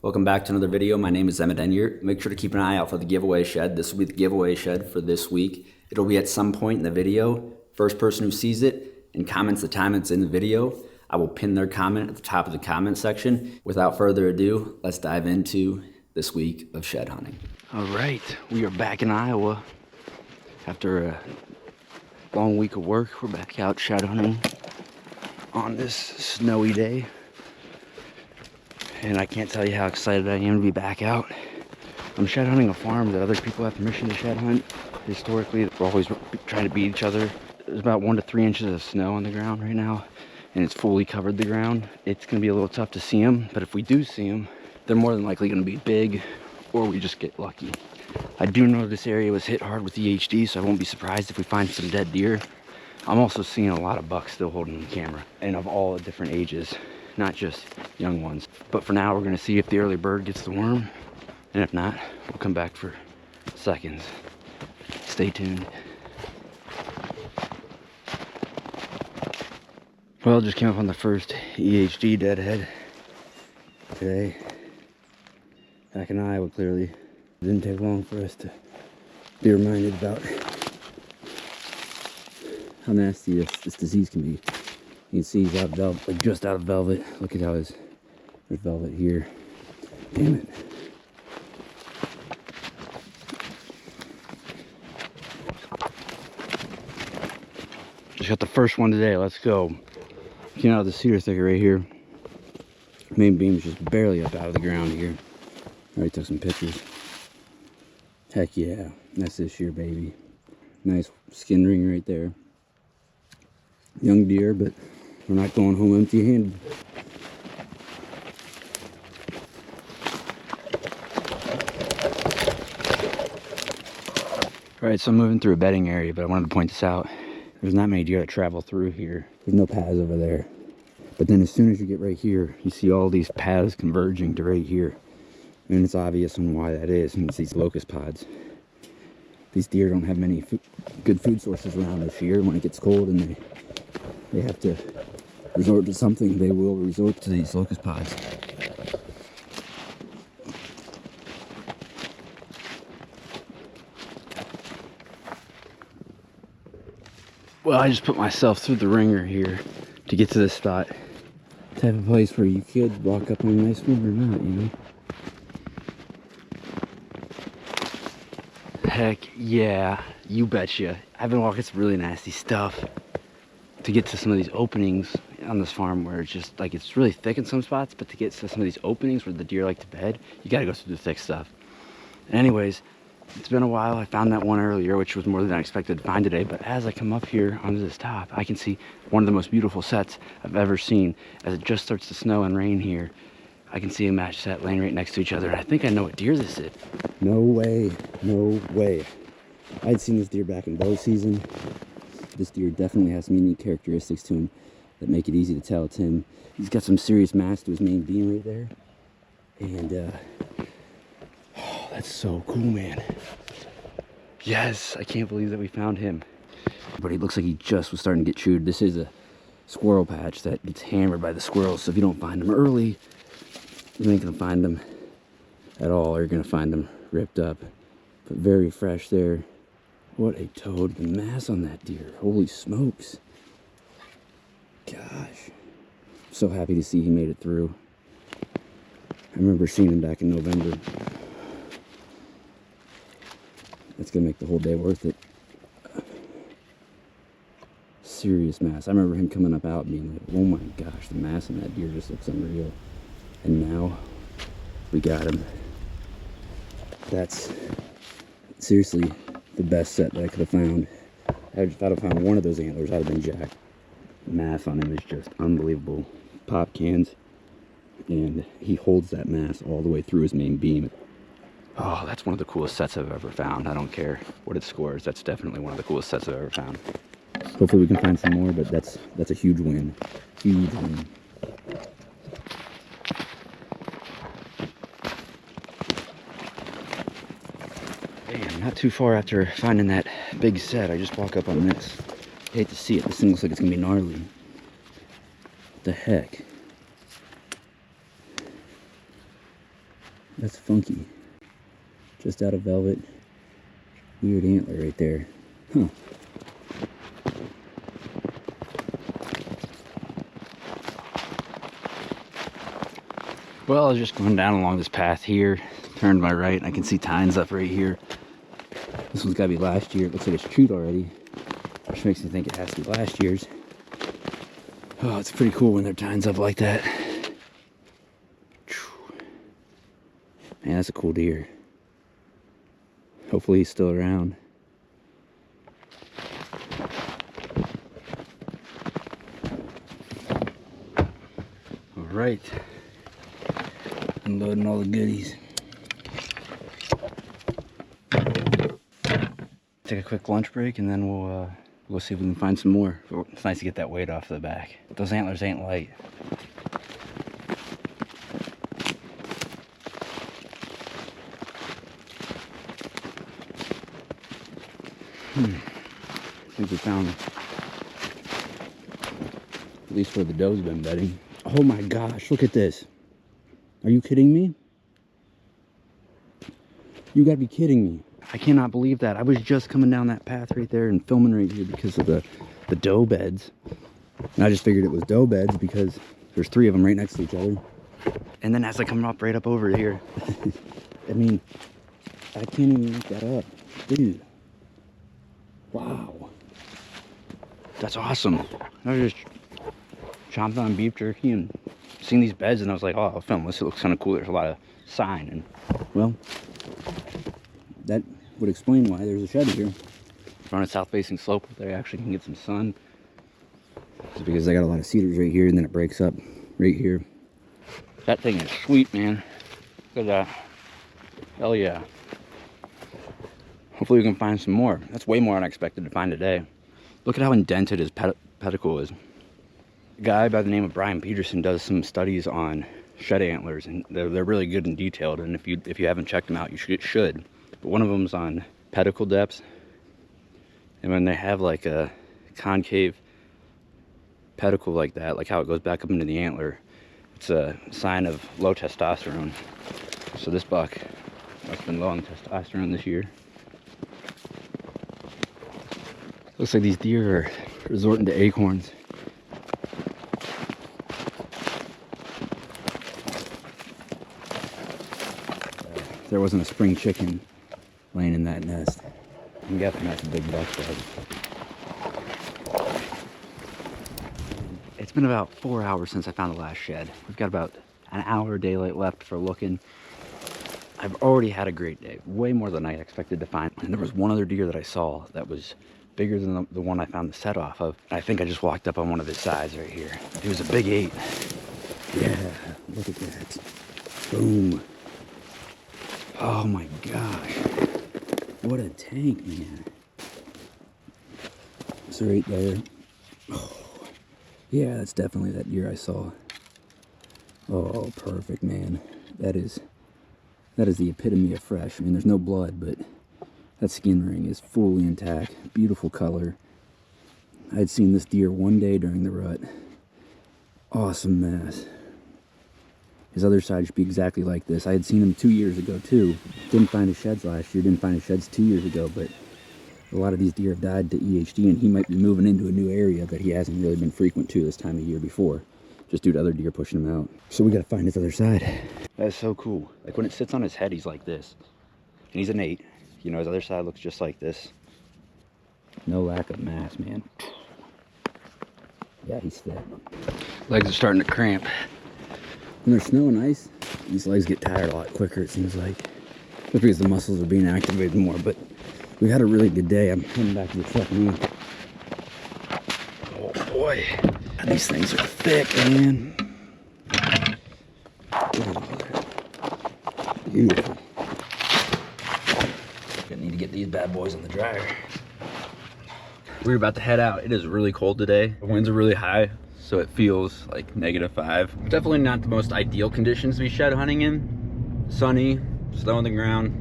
Welcome back to another video. My name is Emmett Enyart. Make sure to keep an eye out for the giveaway shed. This will be the giveaway shed for this week. It'll be at some point in the video. First person who sees it and comments the time it's in the video, I will pin their comment at the top of the comment section. Without further ado, let's dive into this week of shed hunting. All right, we are back in Iowa. After a long week of work, we're back out shed hunting on this snowy day. And I can't tell you how excited I am to be back out. I'm shed hunting a farm that other people have permission to shed hunt. Historically, we're always trying to beat each other. There's about 1 to 3 inches of snow on the ground right now, and it's fully covered the ground. It's gonna be a little tough to see them, but if we do see them, they're more than likely gonna be big, or we just get lucky. I do know this area was hit hard with EHD, so I won't be surprised if we find some dead deer. I'm also seeing a lot of bucks still holding the camera, and of all different ages, not just young ones. But for now, we're gonna see if the early bird gets the worm, and if not, we'll come back for seconds. Stay tuned. Well, just came up on the first EHD deadhead today. Back in Iowa, clearly. It didn't take long for us to be reminded about how nasty this disease can be. You can see he's out of velvet, like just out of velvet. Look at how there's velvet here. Damn it. Just got the first one today. Let's go. Came out of the cedar thicket right here. Main beam's just barely up out of the ground here. Already took some pictures. Heck yeah. That's this year, baby. Nice skin ring right there. Young deer, but we're not going home empty-handed. Alright, so I'm moving through a bedding area, but I wanted to point this out. There's not many deer that travel through here. There's no paths over there. But then as soon as you get right here, you see all these paths converging to right here. And it's obvious on why that is, and it's these locust pods. These deer don't have many good food sources around this year. When it gets cold and they have to resort to something, they will resort to these locust pods. Well, I just put myself through the ringer here to get to this spot. Type of place where you could walk up on a nice one or not, you know? Heck yeah, you betcha. I've been walking some really nasty stuff to get to some of these openings on this farm where it's just like it's really thick in some spots, but to get to some of these openings where the deer like to bed, you gotta go through the thick stuff. Anyways, it's been a while. I found that one earlier, which was more than I expected to find today, but as I come up here onto this top, I can see one of the most beautiful sets I've ever seen. As it just starts to snow and rain here, I can see a match set laying right next to each other, and I think I know what deer this is. No way, no way. I'd seen this deer back in bow season. This deer definitely has some unique characteristics to him that make it easy to tell it's him. He's got some serious mass to his main beam right there. And, oh, that's so cool, man. Yes, I can't believe that we found him. But he looks like he just was starting to get chewed. This is a squirrel patch that gets hammered by the squirrels, so if you don't find them early, you ain't gonna find them at all, or you're gonna find them ripped up. But very fresh there. What a toad. The mass on that deer. Holy smokes. Gosh. I'm so happy to see he made it through. I remember seeing him back in November. That's gonna make the whole day worth it. Serious mass. I remember him coming up out and being like, oh my gosh, the mass on that deer just looks unreal. And now we got him. That's seriously the best set that I could have found. If I'd have found one of those antlers, I'd have been jacked. The mass on him is just unbelievable. Pop cans, and he holds that mass all the way through his main beam. Oh, that's one of the coolest sets I've ever found. I don't care what it scores. That's definitely one of the coolest sets I've ever found. Hopefully we can find some more, but that's a huge win. Huge win. Damn, not too far after finding that big set, I just walk up on this. I hate to see it. This thing looks like it's gonna be gnarly. What the heck? That's funky. Just out of velvet. Weird antler right there. Huh. Well, I was just going down along this path here, turned my right, and I can see tines up right here. This one's got to be last year. It looks like it's chewed already, which makes me think it has to be last year's. Oh, it's pretty cool when they're tines up like that. Man, that's a cool deer. Hopefully he's still around. All right. Unloading all the goodies. Take a quick lunch break and then we'll see if we can find some more. It's nice to get that weight off the back. Those antlers ain't light. I think we found at least where the doe's been bedding. Oh my gosh, look at this. Are you kidding me? You gotta be kidding me. I cannot believe that. I was just coming down that path right there and filming right here because of the doe beds. And I just figured it was doe beds because there's 3 of them right next to each other. And then as I come up right up over here, I mean, I can't even make that up. Dude. Wow. That's awesome. I was just chomping on beef jerky and seeing these beds and I was like, oh, I'll film this. It looks kind of cool. There's a lot of sign. And, well, that would explain why there's a shed here. We're on a south-facing slope where they actually can get some sun. It's because they got a lot of cedars right here and then it breaks up right here. That thing is sweet, man. Look at that. Hell yeah. Hopefully we can find some more. That's way more than I expected to find today. Look at how indented his pedicle is. A guy by the name of Brian Peterson does some studies on shed antlers, and they're really good and detailed. And if you haven't checked them out, you should. But one of them's on pedicle depths, and when they have like a concave pedicle like that, like how it goes back up into the antler, it's a sign of low testosterone. So this buck must have been low on testosterone this year. Looks like these deer are resorting to acorns. There wasn't a spring chicken laying in that nest. I'm guessing that's a big buckbird. It's been about 4 hours since I found the last shed. We've got about an hour daylight left for looking. I've already had a great day, way more than I expected to find. And there was one other deer that I saw that was bigger than the one I found the set off of. I think I just walked up on one of his sides right here. He was a big 8. Yeah, look at that. Boom. Oh my gosh. What a tank, man. It's right there. Oh, yeah, that's definitely that deer I saw. Oh, perfect, man. That is the epitome of fresh. I mean, there's no blood, but that skin ring is fully intact. Beautiful color. I had seen this deer one day during the rut. Awesome mass. His other side should be exactly like this. I had seen him 2 years ago too. Didn't find his sheds last year, didn't find his sheds 2 years ago, but a lot of these deer have died to EHD and he might be moving into a new area that he hasn't really been frequent to this time of year before, just due to other deer pushing him out. So we gotta find his other side. That is so cool. Like when it sits on his head, he's like this. And he's an 8. You know, his other side looks just like this. No lack of mass, man. Yeah, he's thick. Legs are starting to cramp. When there's snow and ice, these legs get tired a lot quicker, it seems like. Just because the muscles are being activated more, but we had a really good day. I'm heading back to the truck now. Oh boy. These things are thick, man. Beautiful. Gonna need to get these bad boys on the dryer. We're about to head out. It is really cold today. The winds are really high, so it feels like -5. Definitely not the most ideal conditions to be shed hunting in. Sunny, snow on the ground,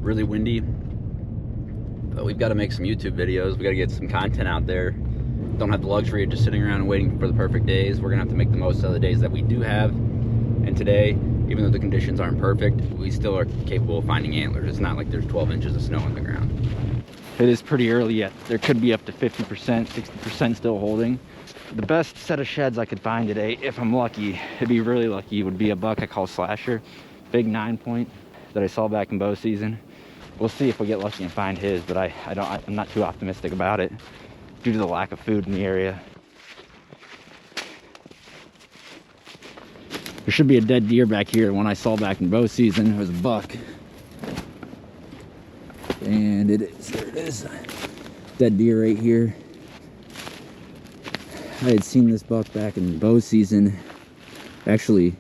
really windy. But we've got to make some YouTube videos. We got to get some content out there. Don't have the luxury of just sitting around and waiting for the perfect days. We're gonna have to make the most of the days that we do have. And today Even though the conditions aren't perfect, we still are capable of finding antlers. It's not like there's 12 inches of snow on the ground. It is pretty early yet. There could be up to 50%, 60% still holding. The best set of sheds I could find today, if I'm lucky, it'd be really lucky, would be a buck I call Slasher. Big 9-point that I saw back in bow season. We'll see if we get lucky and find his, but I'm not too optimistic about it due to the lack of food in the area. There should be a dead deer back here. One I saw back in bow season. It was a buck. And it is, there it is. Dead deer right here. I had seen this buck back in bow season. Actually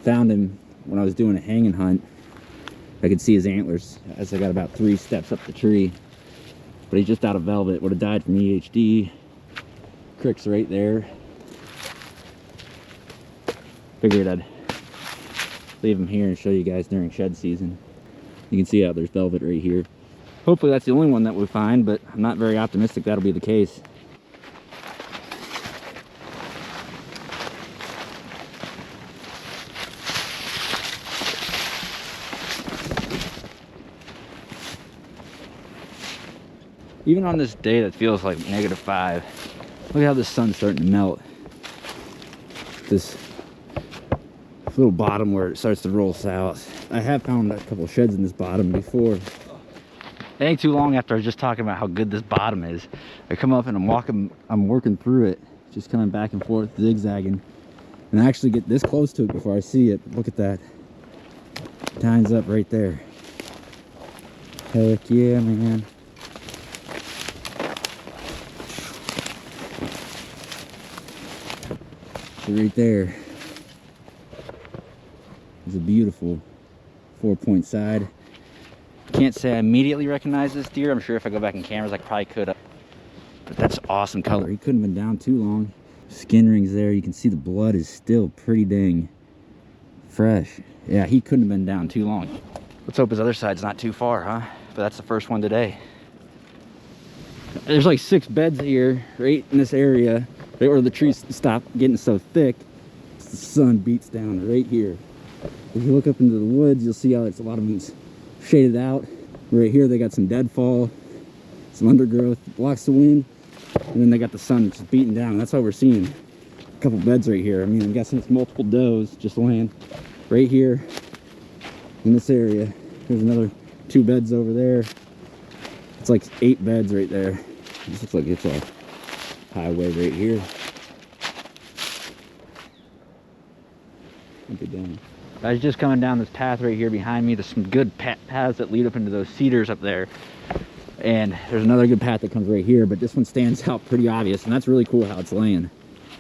found him when I was doing a hanging hunt. I could see his antlers as I got about 3 steps up the tree. But he's just out of velvet. Would have died from EHD. Crick's right there. Figured I'd leave him here and show you guys during shed season. You can see how there's velvet right here. Hopefully that's the only one that we find, but I'm not very optimistic that'll be the case. Even on this day that feels like -5, look at how the sun's starting to melt. This little bottom where it starts to roll south. I have found a couple sheds in this bottom before. It ain't too long after I was just talking about how good this bottom is. I come up and I'm working through it, just coming back and forth, zigzagging. And I actually get this close to it before I see it. Look at that. Time's up right there. Heck yeah, man. So right there is a beautiful 4-point side. Can't say I immediately recognize this deer. I'm sure if I go back in cameras I probably could. But that's awesome color. He couldn't have been down too long. Skin rings there. You can see the blood is still pretty dang fresh. Yeah, he couldn't have been down too long. Let's hope his other side's not too far, huh? But that's the first one today. There's like 6 beds here, right in this area, right where the trees stop getting so thick. The sun beats down right here. If you look up into the woods, you'll see how it's a lot of them's shaded out. Right here, they got some deadfall, some undergrowth, blocks the wind, and then they got the sun just beating down. That's why we're seeing a couple beds right here. I mean, I'm guessing it's multiple does just laying right here in this area. There's another 2 beds over there. It's like 8 beds right there. This looks like it's a highway right here. I was just coming down this path right here behind me. There's some good paths that lead up into those cedars up there. And there's another good path that comes right here, but this one stands out pretty obvious, and that's really cool how it's laying.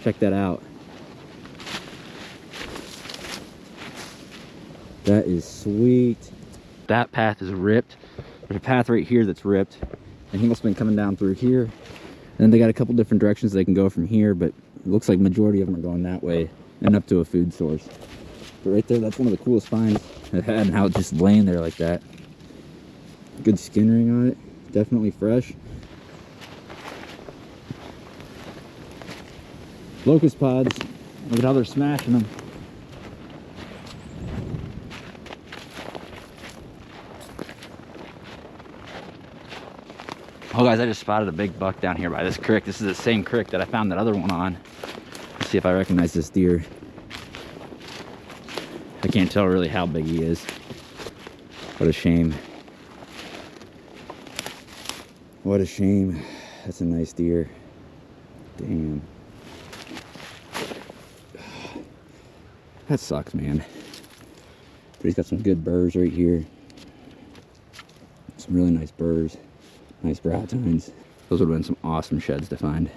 Check that out. That is sweet. That path is ripped. There's a path right here that's ripped, and he must have been coming down through here. And then they got a couple different directions they can go from here, but it looks like majority of them are going that way and up to a food source. But right there, that's one of the coolest finds I've had, and how it's just laying there like that. Good skin ring on it, definitely fresh. Locust pods, look at how they're smashing them. Oh guys, I just spotted a big buck down here by this creek. This is the same creek that I found that other one on. Let's see if I recognize this deer. I can't tell really how big he is. What a shame. What a shame. That's a nice deer. Damn. That sucks, man. But he's got some good burrs right here. Some really nice burrs. Nice brow tines. Those would have been some awesome sheds to find.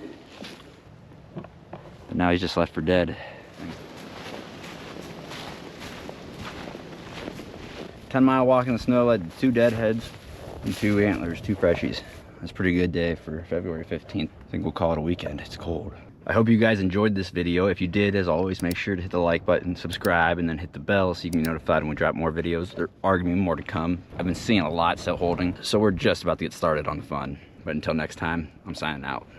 But now he's just left for dead. 10-mile walk in the snow led to 2 dead heads and 2 antlers, 2 freshies. That's a pretty good day for February 15th. I think we'll call it a weekend. It's cold. I hope you guys enjoyed this video. If you did, as always, make sure to hit the like button, subscribe, and then hit the bell so you can be notified when we drop more videos. There are going to be more to come. I've been seeing a lot still holding, so we're just about to get started on the fun. But until next time, I'm signing out.